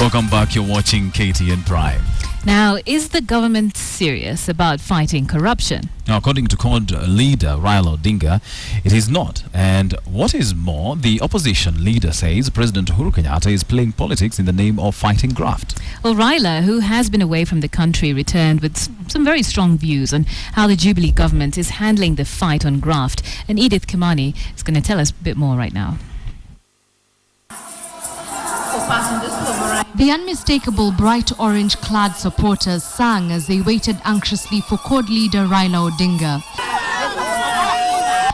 Welcome back. You're watching KTN Prime. Now, is the government serious about fighting corruption? Now, according to CORD leader Raila Odinga, it is not. And what is more, the opposition leader says President Uhuru Kenyatta is playing politics in the name of fighting graft. Well, Raila, who has been away from the country, returned with some very strong views on how the Jubilee government is handling the fight on graft. And Edith Kimani is going to tell us a bit more right now. The unmistakable bright orange-clad supporters sang as they waited anxiously for CORD leader Raila Odinga.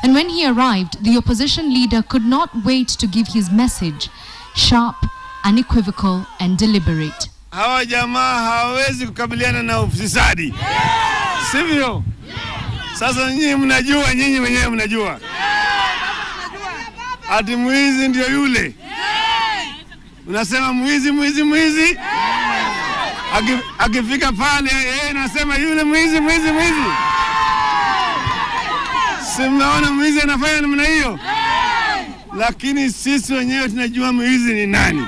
And when he arrived, the opposition leader could not wait to give his message, sharp, unequivocal and deliberate. Hawa jamaa hawezi kukabiliana na ufisadi. Sivyo? Sasa nyinyi mnajua, nyinyi wenyewe mnajua. Ati mwizi ndio yule. Unasema mwizi. Akifika pale yeye anasema yule mwizi. Si mnaona mwizi anafanya namna hiyo? Lakini sisi wenyewe tunajua mwizi ni nani.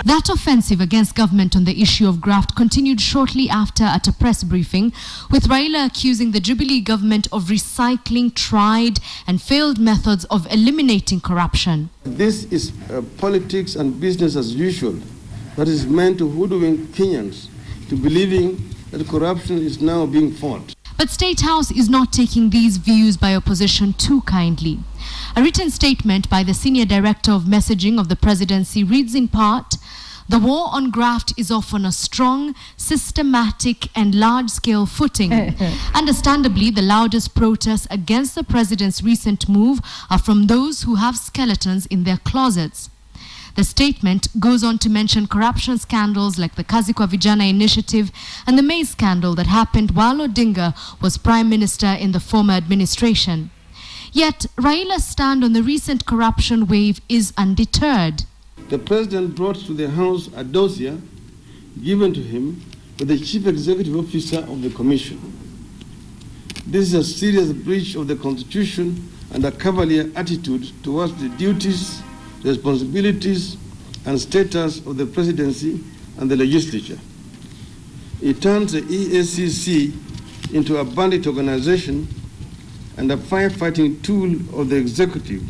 That offensive against government on the issue of graft continued shortly after at a press briefing, with Raila accusing the Jubilee government of recycling tried and failed methods of eliminating corruption. This is politics and business as usual that is meant to hoodwink Kenyans to believing that corruption is now being fought. But State House is not taking these views by opposition too kindly. A written statement by the Senior Director of Messaging of the Presidency reads in part, "The war on graft is off on a strong, systematic and large-scale footing. Understandably, the loudest protests against the President's recent move are from those who have skeletons in their closets." The statement goes on to mention corruption scandals like the Kazikwa Vijana initiative and the maize scandal that happened while Odinga was Prime Minister in the former administration. Yet, Raila's stand on the recent corruption wave is undeterred. The President brought to the House a dossier given to him by the Chief Executive Officer of the Commission. This is a serious breach of the Constitution and a cavalier attitude towards the duties, responsibilities and status of the Presidency and the Legislature. It turns the EACC into a bandit organization and a firefighting tool of the executive.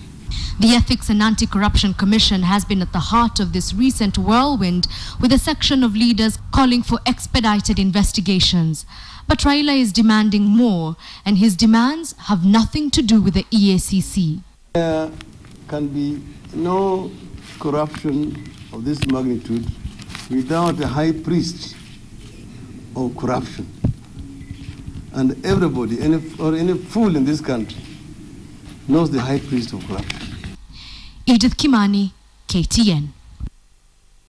The Ethics and Anti-Corruption Commission has been at the heart of this recent whirlwind, with a section of leaders calling for expedited investigations. But Raila is demanding more, and his demands have nothing to do with the EACC. There can be no corruption of this magnitude without a high priest of corruption. And everybody, any fool in this country, knows the high priest of corruption. Edith Kimani, KTN.